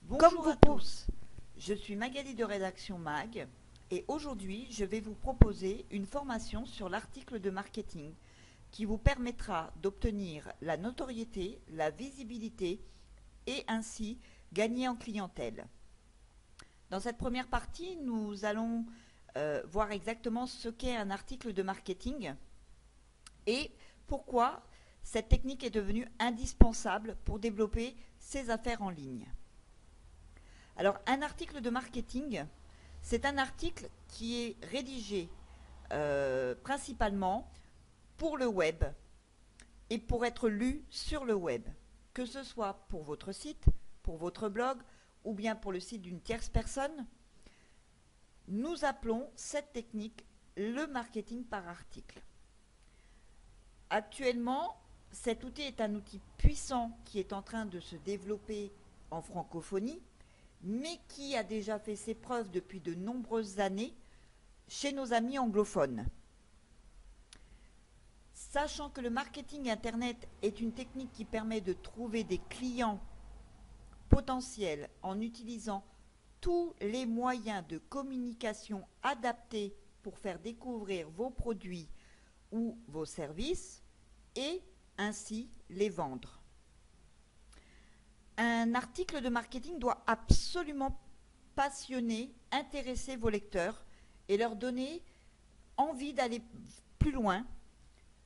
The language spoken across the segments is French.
Bonjour à tous, je suis Magali de Rédaction Mag et aujourd'hui je vais vous proposer une formation sur l'article de marketing qui vous permettra d'obtenir la notoriété, la visibilité et ainsi gagner en clientèle. Dans cette première partie, nous allons voir exactement ce qu'est un article de marketing et pourquoi cette technique est devenue indispensable pour développer ses affaires en ligne. Alors, un article de marketing, c'est un article qui est rédigé principalement pour le web et pour être lu sur le web, que ce soit pour votre site, pour votre blog ou bien pour le site d'une tierce personne. Nous appelons cette technique le marketing par article. Actuellement, cet outil est un outil puissant qui est en train de se développer en francophonie, mais qui a déjà fait ses preuves depuis de nombreuses années chez nos amis anglophones. Sachant que le marketing Internet est une technique qui permet de trouver des clients potentiels en utilisant tous les moyens de communication adaptés pour faire découvrir vos produits ou vos services et ainsi les vendre. Un article de marketing doit absolument passionner, intéresser vos lecteurs et leur donner envie d'aller plus loin.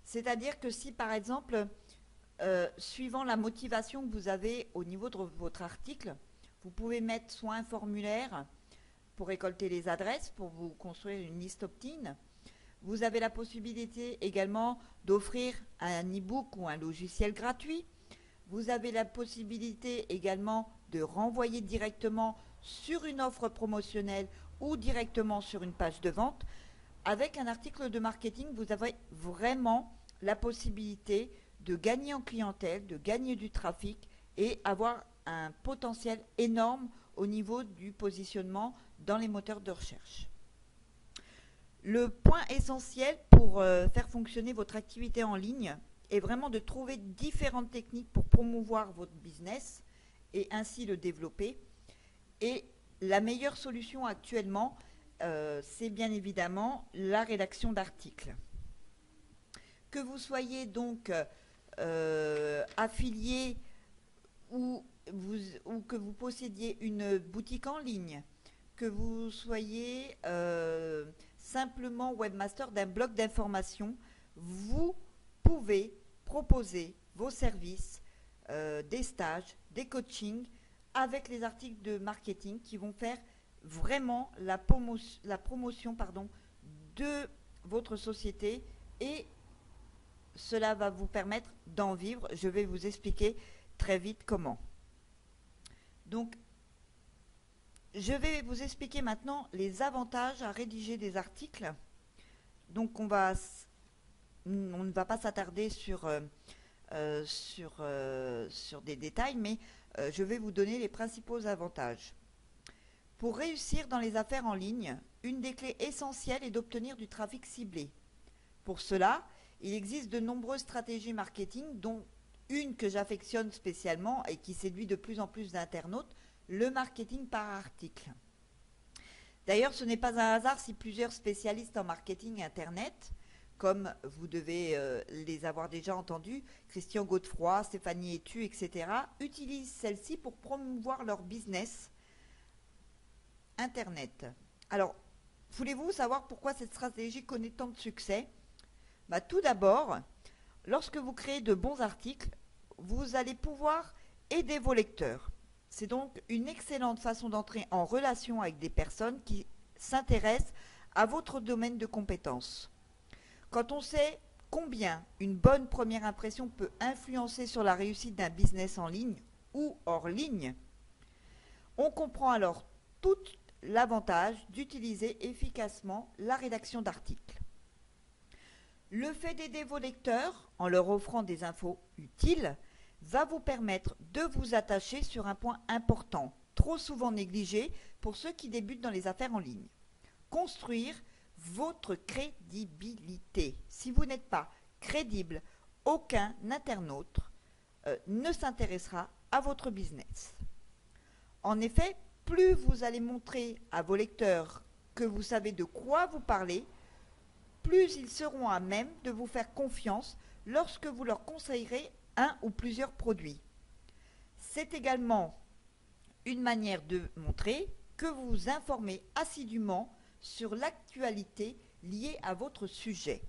C'est-à-dire que si par exemple, suivant la motivation que vous avez au niveau de votre article, vous pouvez mettre soit un formulaire pour récolter les adresses, pour vous construire une liste opt-in. Vous avez la possibilité également d'offrir un e-book ou un logiciel gratuit. Vous avez la possibilité également de renvoyer directement sur une offre promotionnelle ou directement sur une page de vente. Avec un article de marketing, vous avez vraiment la possibilité de gagner en clientèle, de gagner du trafic et avoir un potentiel énorme au niveau du positionnement dans les moteurs de recherche. Le point essentiel pour faire fonctionner votre activité en ligne est vraiment de trouver différentes techniques pour promouvoir votre business et ainsi le développer. Et la meilleure solution actuellement, c'est bien évidemment la rédaction d'articles. Que vous soyez donc affilié ou que vous possédiez une boutique en ligne, que vous soyez simplement webmaster d'un blog d'information, vous pouvez proposer vos services, des stages, des coachings avec les articles de marketing qui vont faire vraiment la promotion de votre société et cela va vous permettre d'en vivre. Je vais vous expliquer très vite comment. Donc, je vais vous expliquer maintenant les avantages à rédiger des articles. Donc, on ne va pas s'attarder sur des détails, mais je vais vous donner les principaux avantages. Pour réussir dans les affaires en ligne, une des clés essentielles est d'obtenir du trafic ciblé. Pour cela, il existe de nombreuses stratégies marketing, dont une que j'affectionne spécialement et qui séduit de plus en plus d'internautes, le marketing par article. D'ailleurs, ce n'est pas un hasard si plusieurs spécialistes en marketing Internet, comme vous devez les avoir déjà entendus, Christian Godefroy, Stéphanie Etu, etc., utilisent celle-ci pour promouvoir leur business Internet. Alors, voulez-vous savoir pourquoi cette stratégie connaît tant de succès ? Tout d'abord, lorsque vous créez de bons articles, vous allez pouvoir aider vos lecteurs. C'est donc une excellente façon d'entrer en relation avec des personnes qui s'intéressent à votre domaine de compétences. Quand on sait combien une bonne première impression peut influencer sur la réussite d'un business en ligne ou hors ligne, on comprend alors tout l'avantage d'utiliser efficacement la rédaction d'articles. Le fait d'aider vos lecteurs en leur offrant des infos utiles va vous permettre de vous attacher sur un point important, trop souvent négligé pour ceux qui débutent dans les affaires en ligne. Construire votre crédibilité. Si vous n'êtes pas crédible, aucun internaute ne s'intéressera à votre business. En effet, plus vous allez montrer à vos lecteurs que vous savez de quoi vous parlez, plus ils seront à même de vous faire confiance lorsque vous leur conseillerez un ou plusieurs produits. C'est également une manière de montrer que vous vous informez assidûment sur l'actualité liée à votre sujet.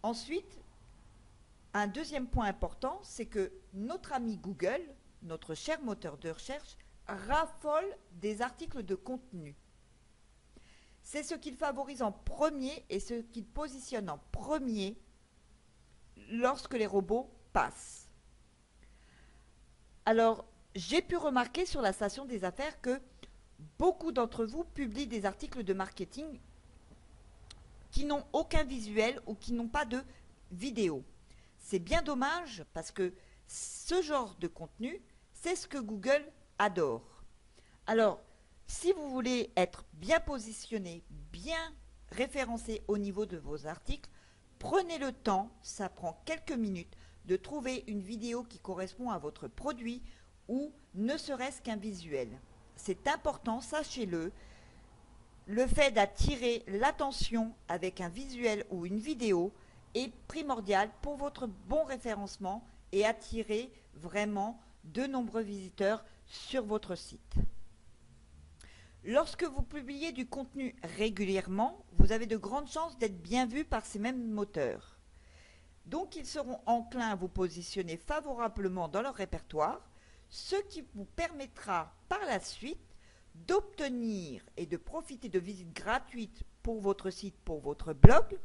Ensuite, un deuxième point important, c'est que notre ami Google, notre cher moteur de recherche, raffole des articles de contenu. C'est ce qu'il favorise en premier et ce qu'il positionne en premier lorsque les robots passent. Alors, j'ai pu remarquer sur la station des affaires que beaucoup d'entre vous publient des articles de marketing qui n'ont aucun visuel ou qui n'ont pas de vidéo. C'est bien dommage parce que ce genre de contenu, c'est ce que Google adore. Alors, si vous voulez être bien positionné, bien référencé au niveau de vos articles, prenez le temps, ça prend quelques minutes, de trouver une vidéo qui correspond à votre produit ou ne serait-ce qu'un visuel. C'est important, sachez-le. Le fait d'attirer l'attention avec un visuel ou une vidéo est primordial pour votre bon référencement et attirer vraiment de nombreux visiteurs sur votre site. Lorsque vous publiez du contenu régulièrement, vous avez de grandes chances d'être bien vu par ces mêmes moteurs. Donc ils seront enclins à vous positionner favorablement dans leur répertoire, ce qui vous permettra par la suite d'obtenir et de profiter de visites gratuites pour votre site, pour votre blog.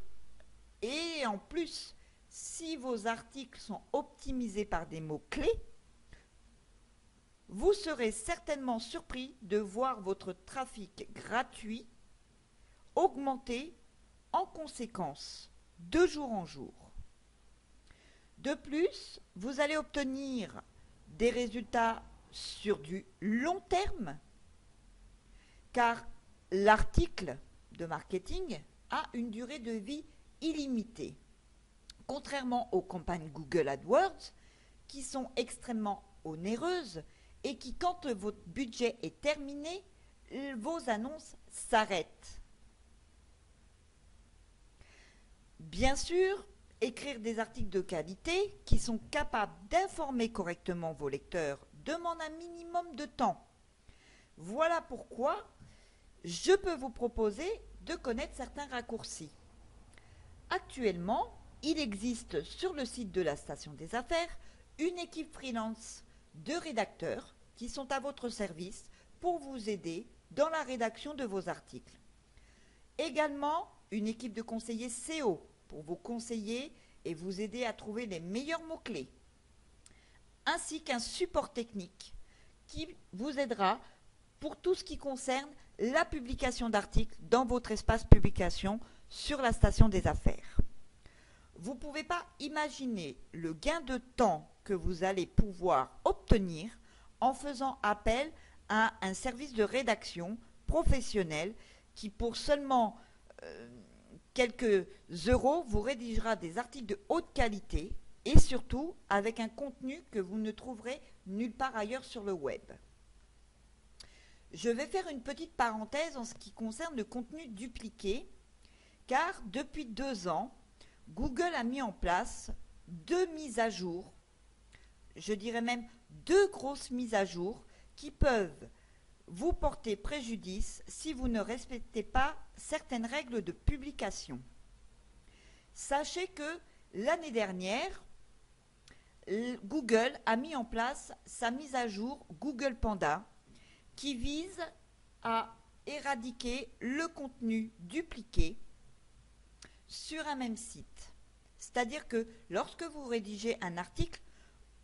Et en plus, si vos articles sont optimisés par des mots-clés, vous serez certainement surpris de voir votre trafic gratuit augmenter en conséquence de jour en jour. De plus, vous allez obtenir des résultats sur du long terme, car l'article de marketing a une durée de vie illimitée, contrairement aux campagnes Google AdWords qui sont extrêmement onéreuses et qui, quand votre budget est terminé, vos annonces s'arrêtent. Bien sûr, écrire des articles de qualité qui sont capables d'informer correctement vos lecteurs demande un minimum de temps. Voilà pourquoi je peux vous proposer de connaître certains raccourcis. Actuellement, il existe sur le site de la Station des Affaires une équipe freelance de rédacteurs qui sont à votre service pour vous aider dans la rédaction de vos articles. Également, une équipe de conseillers SEO pour vous conseiller et vous aider à trouver les meilleurs mots-clés, ainsi qu'un support technique qui vous aidera pour tout ce qui concerne la publication d'articles dans votre espace publication sur la Station des Affaires. Vous ne pouvez pas imaginer le gain de temps que vous allez pouvoir obtenir en faisant appel à un service de rédaction professionnel qui, pour seulement quelques euros, vous rédigera des articles de haute qualité et surtout avec un contenu que vous ne trouverez nulle part ailleurs sur le web. Je vais faire une petite parenthèse en ce qui concerne le contenu dupliqué, car depuis 2 ans, Google a mis en place 2 mises à jour, je dirais même 2 grosses mises à jour qui peuvent vous porter préjudice si vous ne respectez pas certaines règles de publication. Sachez que l'année dernière, Google a mis en place sa mise à jour Google Panda qui vise à éradiquer le contenu dupliqué sur un même site. C'est-à-dire que lorsque vous rédigez un article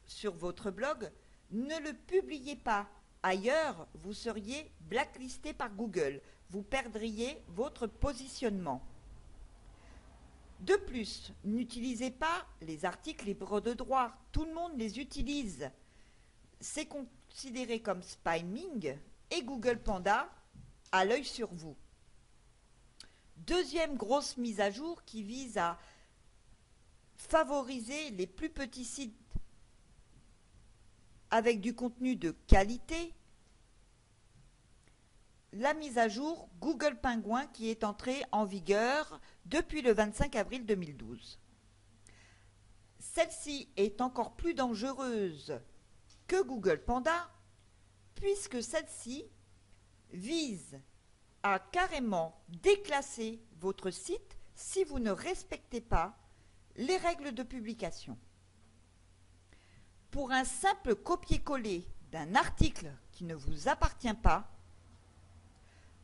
sur votre blog, ne le publiez pas ailleurs, vous seriez blacklisté par Google. Vous perdriez votre positionnement. De plus, n'utilisez pas les articles libres de droit. Tout le monde les utilise. C'est considéré comme spamming et Google Panda a l'œil sur vous. Deuxième grosse mise à jour qui vise à favoriser les plus petits sites avec du contenu de qualité la mise à jour Google Penguin qui est entrée en vigueur depuis le 25 avril 2012. Celle-ci est encore plus dangereuse que Google Panda puisque celle-ci vise à carrément déclasser votre site si vous ne respectez pas les règles de publication. Pour un simple copier-coller d'un article qui ne vous appartient pas,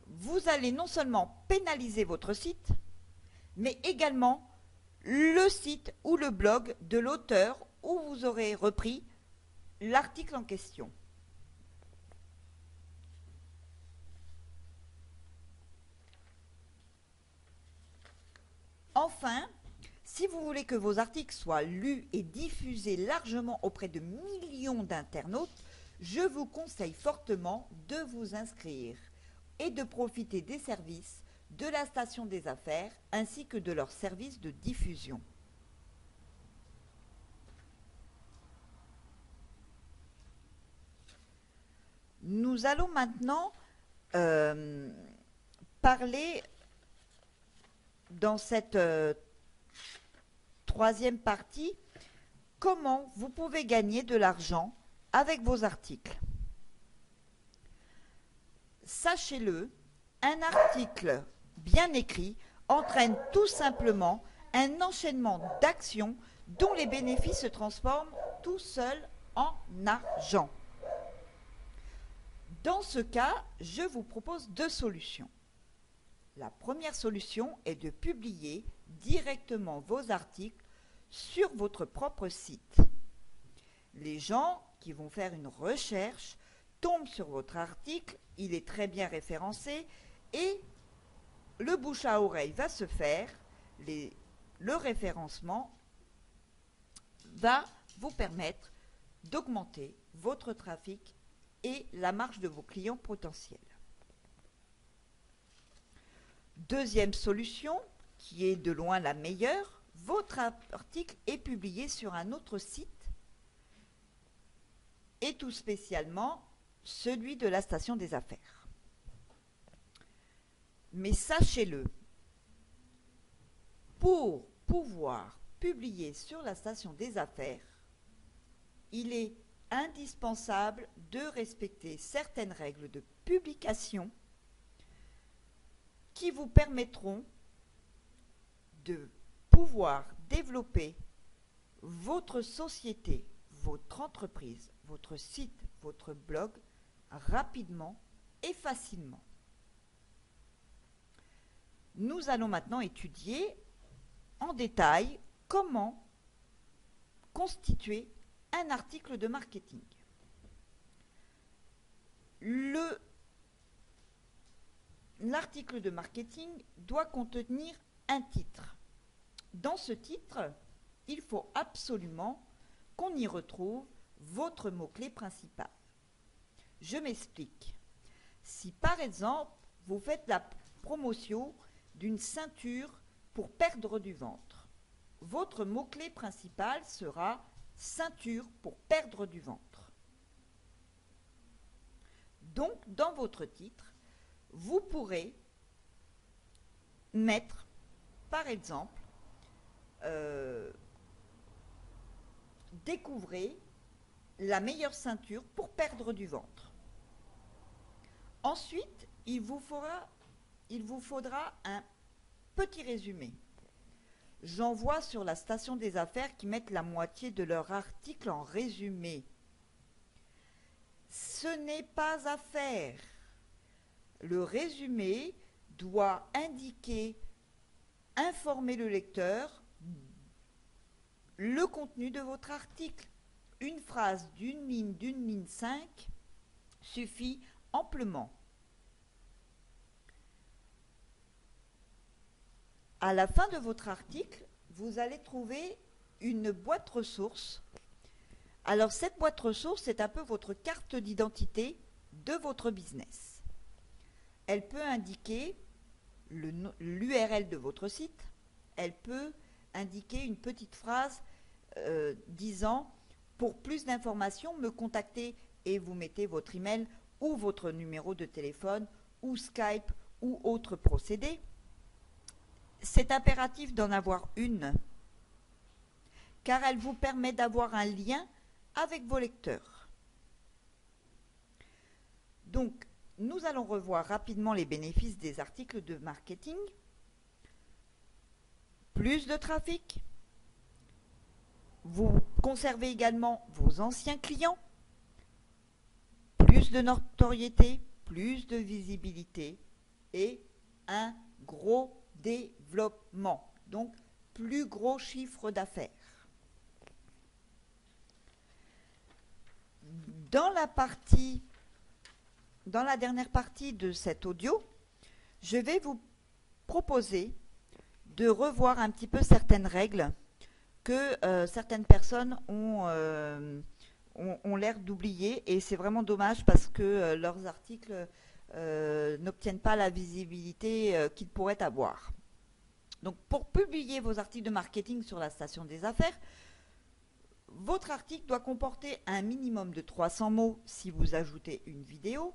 vous allez non seulement pénaliser votre site, mais également le site ou le blog de l'auteur où vous aurez repris l'article en question. Enfin, si vous voulez que vos articles soient lus et diffusés largement auprès de millions d'internautes, je vous conseille fortement de vous inscrire et de profiter des services de la station des affaires ainsi que de leurs services de diffusion. Nous allons maintenant parler dans cette troisième partie comment vous pouvez gagner de l'argent avec vos articles. Sachez-le, un article bien écrit entraîne tout simplement un enchaînement d'actions dont les bénéfices se transforment tout seuls en argent. Dans ce cas, je vous propose deux solutions. La première solution est de publier directement vos articles sur votre propre site. Les gens qui vont faire une recherche tombent sur votre article, il est très bien référencé et le bouche à oreille va se faire, le référencement va vous permettre d'augmenter votre trafic et la marge de vos clients potentiels. Deuxième solution, qui est de loin la meilleure, votre article est publié sur un autre site et tout spécialement celui de la station des affaires. Mais sachez-le, pour pouvoir publier sur la station des affaires, il est indispensable de respecter certaines règles de publication qui vous permettront de pouvoir développer votre société, votre entreprise, votre site, votre blog rapidement et facilement. Nous allons maintenant étudier en détail comment constituer un article de marketing. L'article de marketing doit contenir un titre. Dans ce titre, il faut absolument qu'on y retrouve votre mot-clé principal. Je m'explique. Si par exemple, vous faites la promotion d'une ceinture pour perdre du ventre, votre mot-clé principal sera ceinture pour perdre du ventre. Donc, dans votre titre, vous pourrez mettre, par exemple, découvrez la meilleure ceinture pour perdre du ventre. Ensuite, il vous faudra un petit résumé. J'en vois sur la station des affaires qui mettent la moitié de leur article en résumé. Ce n'est pas à faire. Le résumé doit indiquer, informer le lecteur, le contenu de votre article. Une phrase d'une ligne 5 suffit amplement. À la fin de votre article, vous allez trouver une boîte ressources. Alors cette boîte ressources, c'est un peu votre carte d'identité de votre business. Elle peut indiquer l'URL de votre site. Elle peut indiquer une petite phrase disant « Pour plus d'informations, me contacter » et vous mettez votre email ou votre numéro de téléphone ou Skype ou autres procédés, c'est impératif d'en avoir une, car elle vous permet d'avoir un lien avec vos lecteurs. Donc, nous allons revoir rapidement les bénéfices des articles de marketing. Plus de trafic. Vous conservez également vos anciens clients. Plus de notoriété, plus de visibilité et un gros développement. Donc, plus gros chiffre d'affaires. Dans la dernière partie de cet audio, je vais vous proposer de revoir un petit peu certaines règles que certaines personnes ont l'air d'oublier, et c'est vraiment dommage parce que leurs articles n'obtiennent pas la visibilité qu'ils pourraient avoir. Donc, pour publier vos articles de marketing sur la station des affaires, votre article doit comporter un minimum de 300 mots si vous ajoutez une vidéo,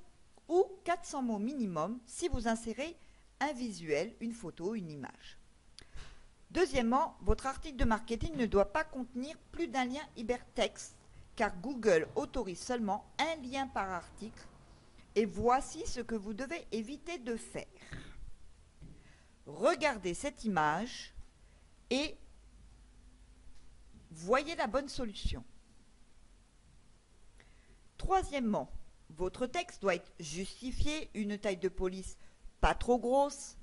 ou 400 mots minimum si vous insérez un visuel, une photo, une image. Deuxièmement, votre article de marketing ne doit pas contenir plus d'un lien hypertexte, car Google autorise seulement un lien par article, et voici ce que vous devez éviter de faire. Regardez cette image et voyez la bonne solution. Troisièmement, votre texte doit être justifié, une taille de police pas trop grosse,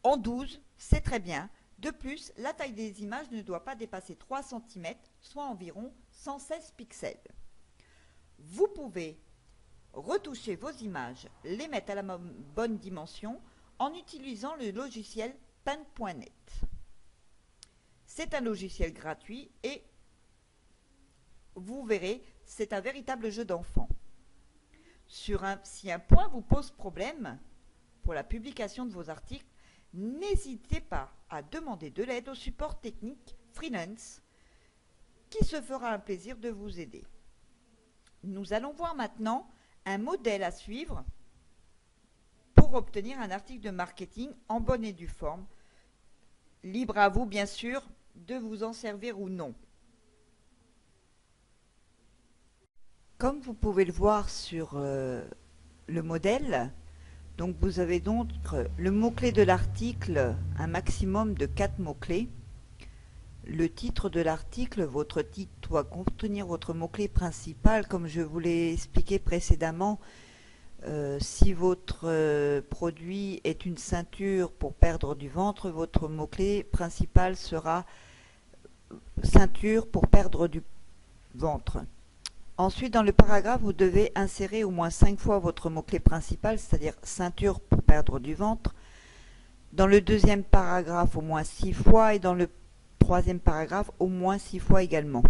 en 12, c'est très bien. De plus, la taille des images ne doit pas dépasser 3 cm, soit environ 116 pixels. Vous pouvez retoucher vos images, les mettre à la bonne dimension en utilisant le logiciel Paint.net. C'est un logiciel gratuit et vous verrez, c'est un véritable jeu d'enfant. Si un point vous pose problème pour la publication de vos articles, n'hésitez pas à demander de l'aide au support technique Freelance, qui se fera un plaisir de vous aider. Nous allons voir maintenant un modèle à suivre pour obtenir un article de marketing en bonne et due forme. Libre à vous, bien sûr, de vous en servir ou non. Comme vous pouvez le voir sur le modèle, donc vous avez donc le mot-clé de l'article, un maximum de 4 mots-clés. Le titre de l'article, votre titre doit contenir votre mot-clé principal, comme je vous l'ai expliqué précédemment. Si votre produit est une ceinture pour perdre du ventre, votre mot-clé principal sera ceinture pour perdre du ventre. Ensuite, dans le paragraphe, vous devez insérer au moins 5 fois votre mot-clé principal, c'est-à-dire ceinture pour perdre du ventre. Dans le deuxième paragraphe, au moins 6 fois, et dans le troisième paragraphe, au moins 6 fois également.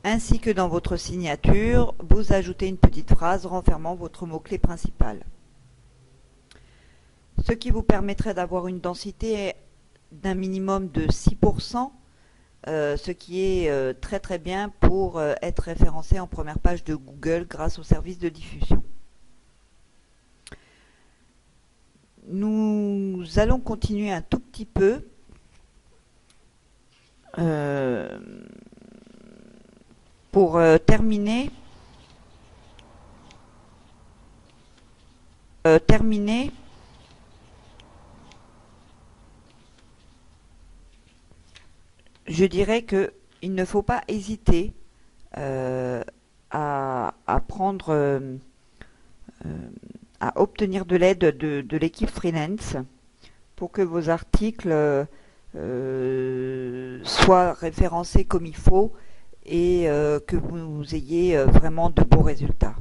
Ainsi que dans votre signature, vous ajoutez une petite phrase renfermant votre mot-clé principal. Ce qui vous permettrait d'avoir une densité d'un minimum de 6%, ce qui est très très bien pour être référencé en première page de Google grâce au service de diffusion. Nous allons continuer un tout petit peu pour terminer. Je dirais qu'il ne faut pas hésiter à obtenir de l'aide de l'équipe Freelance pour que vos articles soient référencés comme il faut et que vous ayez vraiment de beaux résultats.